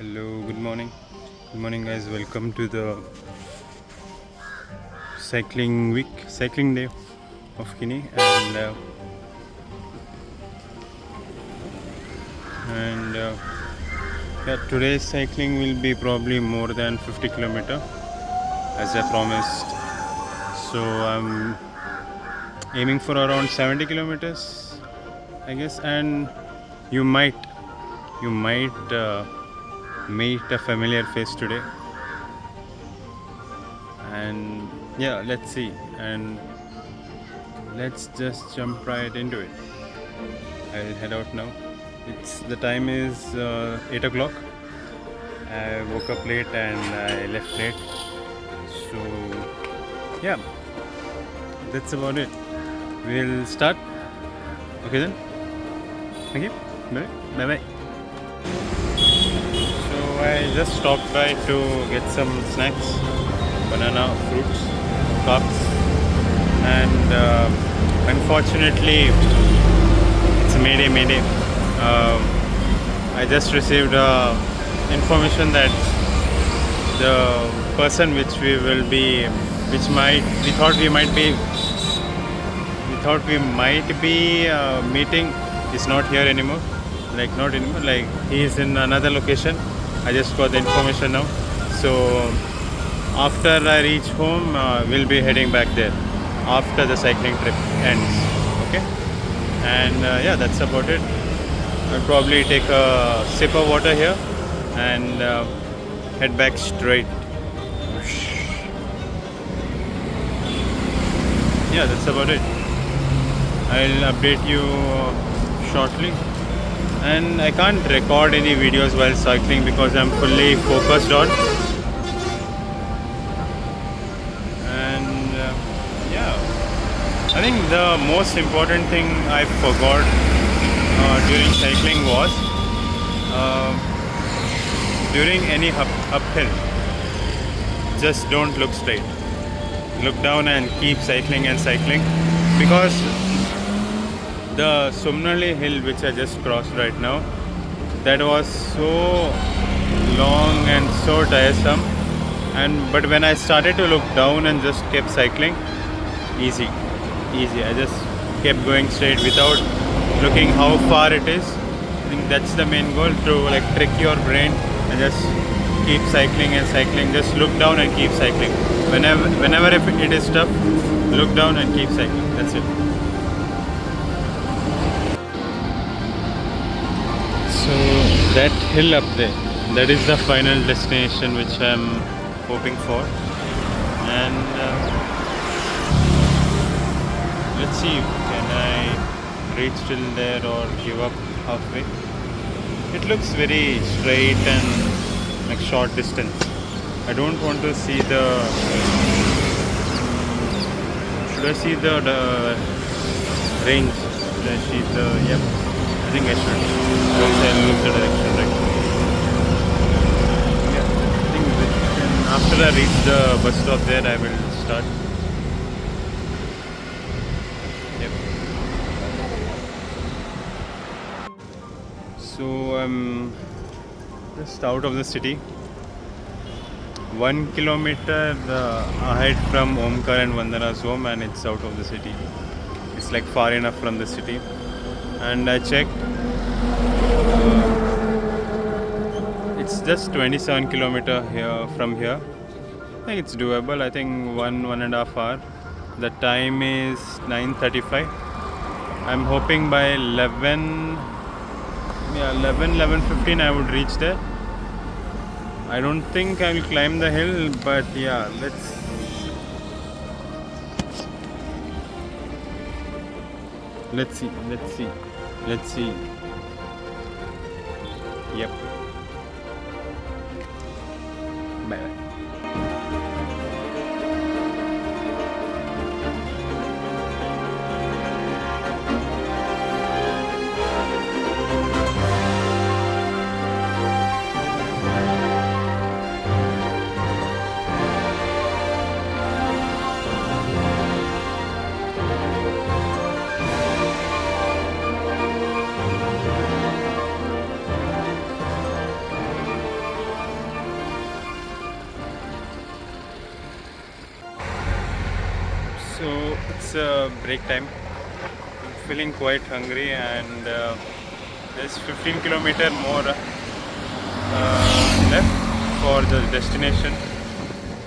Hello, good morning. Good morning, guys. Welcome to the cycling day of Kini. And yeah, today's cycling will be probably more than 50 kilometer as I promised. So I'm aiming for around 70 kilometers, I guess. And you might meet a familiar face today. And yeah, let's see. And let's just jump right into it. I'll head out now. The time is 8 o'clock. I woke up late and I left late. So yeah, that's about it. We'll start. Okay then. Thank you. Bye bye. So I just stopped by to get some snacks, banana, fruits, cups, and unfortunately it's Mayday. I just received information that the person which we thought we might be meeting is not here anymore. Not anymore. He is in another location. I just got the information now. So after I reach home, we'll be heading back there after the cycling trip ends. Okay. And yeah, that's about it. I'll probably take a sip of water here and head back straight. Yeah, that's about it. I'll update you shortly. And I can't record any videos while cycling because I'm fully focused on. And yeah, I think the most important thing I forgot during cycling was during any uphill, just don't look straight. Look down and keep cycling because the Sumnali hill which I just crossed right now, that was so long and so tiresome. But when I started to look down and just kept cycling, easy. I just kept going straight without looking how far it is. I think that's the main goal, to trick your brain and just keep cycling. Just look down and keep cycling. Whenever if it is tough, look down and keep cycling. That's it. So that hill up there, that is the final destination which I'm hoping for. And let's see, can I reach till there or give up halfway? It looks very straight and short distance. I don't want to see should I see the range? Should I see yep, I think I should. Once I lose the direction, right? Yeah, I think after I reach the bus stop there, I will start. Yep. So I'm just out of the city. 1 kilometer ahead from Omkar and Vandana's home, and it's out of the city. It's far enough from the city. And I checked. It's just 27 kilometer here from here. I think it's doable. I think 1.5 hour. The time is 9:35. I'm hoping by 11:15 I would reach there. I don't think I will climb the hill, but yeah, let's see. Yep. Bye. it's break time. I'm feeling quite hungry, and there's 15 kilometer more left for the destination.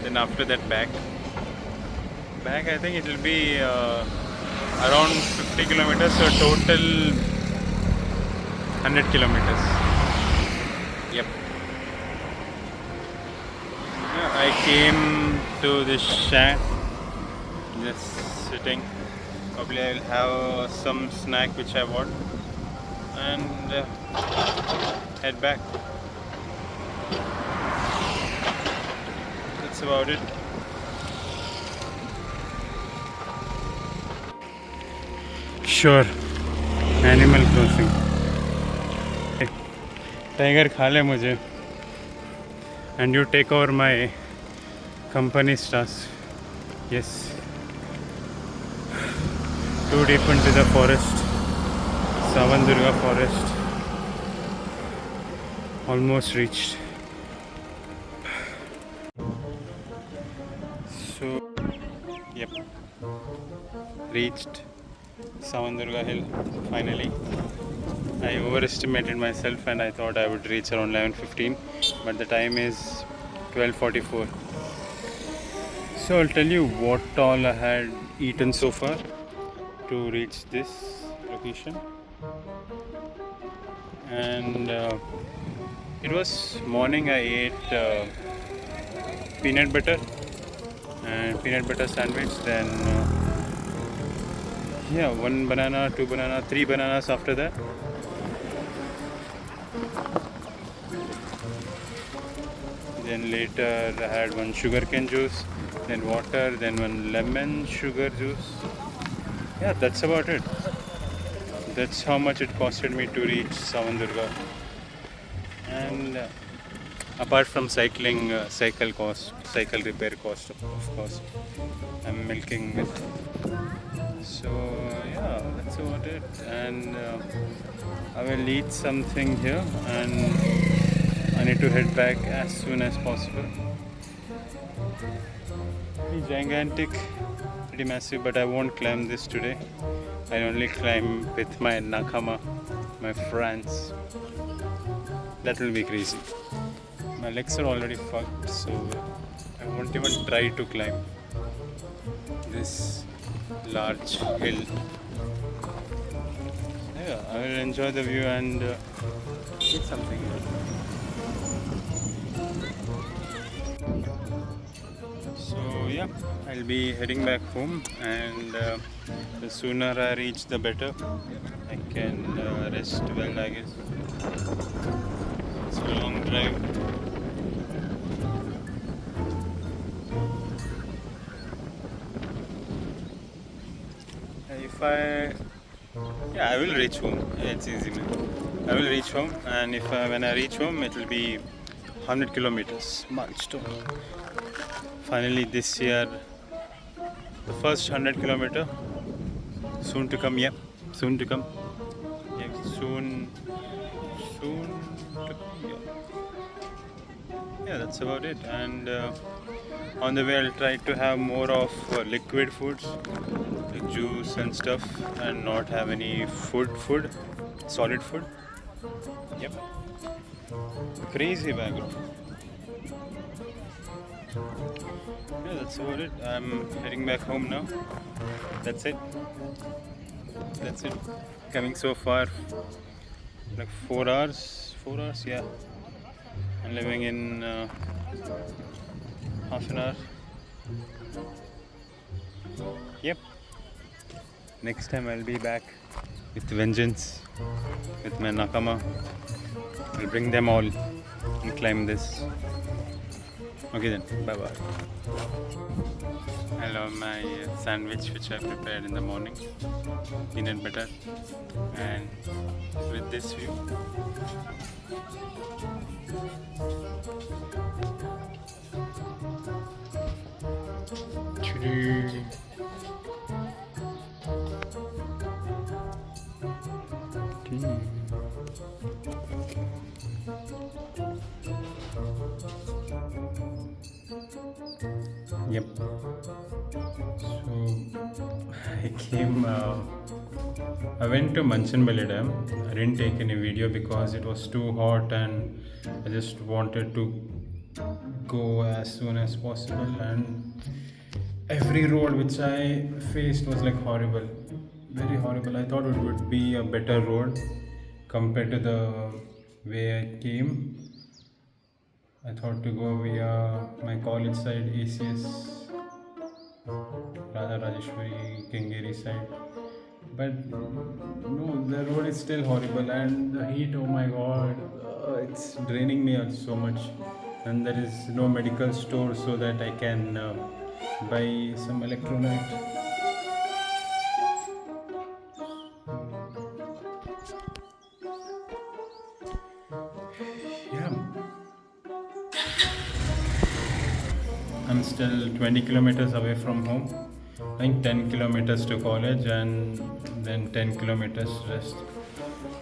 Then after that back I think it will be around 50 kilometers, so total 100 kilometers. Yep. Yeah, I came to this shack, just sitting. Probably I'll have some snack which I want, and head back. That's about it. Sure. Animal Crossing. Tiger खा ले मुझे. And you take over my company's task. Yes. Too deep into the forest. Savandurga forest. Almost reached. So, yep. Reached Savandurga hill finally. I overestimated myself and I thought I would reach around 11:15, but the time is 12:44. So I'll tell you what all I had eaten so far to reach this location. And it was morning. I ate peanut butter and peanut butter sandwich. Then one banana, two banana, three bananas after that. Then later I had one sugarcane juice, then water, then one lemon sugar juice. Yeah, that's about it. That's how much it costed me to reach Savandurga. And apart from cycling, cycle repair cost, of course, I'm milking it. So yeah, that's about it. And I will eat something here, and I need to head back as soon as possible. Pretty gigantic, pretty massive, but I won't climb this today. I only climb with my nakama, my friends. That will be crazy. My legs are already fucked, so I won't even try to climb this large hill. Yeah, I will enjoy the view and eat something. So yeah, I'll be heading back home, and the sooner I reach the better. I can rest well, I guess. It's a long drive. I will reach home. It's easy, man. I will reach home, and when I reach home, it will be 100 kilometers milestone. Finally, this year, the first 100 kilometer, soon to come. Yeah, soon to come. Yeah, soon to come. Yeah, that's about it. And on the way, I'll try to have more of liquid foods, like juice and stuff, and not have any solid food. Yep. Crazy background. Yeah, that's about it. I'm heading back home now. That's it. Coming so far, like 4 hours. 4 hours, yeah. I'm living in half an hour. Yep. Next time I'll be back with vengeance, with my nakama. I'll bring them all and climb this. Okay then, bye bye. I love my sandwich which I prepared in the morning, peanut butter, and with this view. Yep. So I came. I went to Manchanbali Dam. I didn't take any video because it was too hot and I just wanted to go as soon as possible. And every road which I faced was like horrible, very horrible. I thought it would be a better road compared to the way I came. I thought to go via my college side, ACS, Radha Rajeshwari, Kengeri side. But no, the road is still horrible and the heat, oh my god, it's draining me out so much. And there is no medical store so that I can buy some electrolyte. Yeah, I'm still 20 kilometers away from home. I think 10 kilometers to college and then 10 kilometers rest.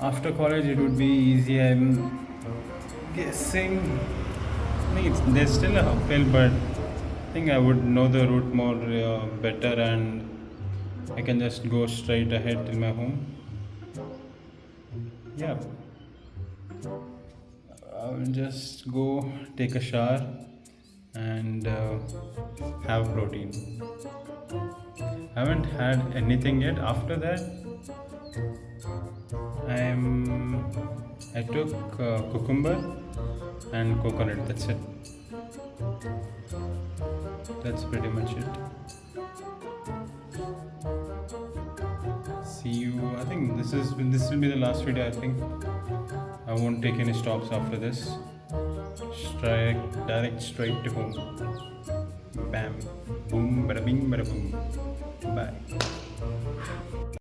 After college, it would be easy. I'm guessing. I think there's still a uphill, but I think I would know the route more better and I can just go straight ahead till my home. Yeah, I'll just go take a shower and have protein. I haven't had anything yet. After that, I took cucumber and coconut. That's it. That's pretty much it. See you. I think this will be the last video. I think I won't take any stops after this. Direct straight to home. Bam, boom, bada bing, bada boom. Bye.